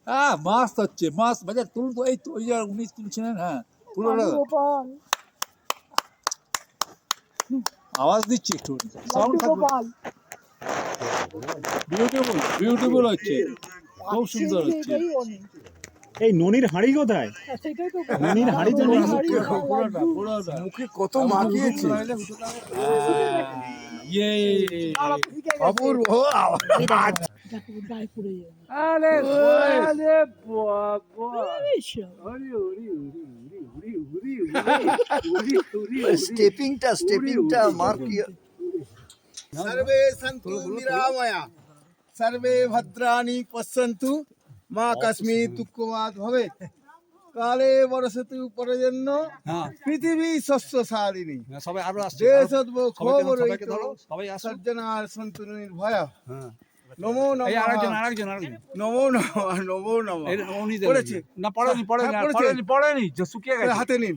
হ্যাঁ মাছ হচ্ছে মাছ বাজার তুলুন তো এই তো ওই যে উনি তুলছিলেন হ্যাঁ তুলো আওয়াজ দিচ্ছি একটু সাউন্ড থাকবে বিউটিফুল বিউটিফুল হচ্ছে খুব সুন্দর হচ্ছে এই ননির হাঁড়ি কোথায়? ননির হাঁড়ি তো নেই। মুখে কত মাখিয়েছে ইয়ে অপূর্ব। আরে আরে স্টেপিংটা মার্ক সর্বে সন্তু নিরাময়া সর্বে ভদ্রাণি পশ্যন্তু মা কাশ্মীর দুঃখবাদ ভবে কালে বরসতু পরজন্য পৃথিবী শস্য সারিণী সবাই আরো আসছে দেশদ্ব খবর সবাই আসো সজ্জনার সন্তু নির্ভয়া নমো নমঃ আরেকজন নমো নমঃ নমো নমঃ উনি পড়েছে না পড়েনি যে শুকিয়ে গেছে হাতে নিন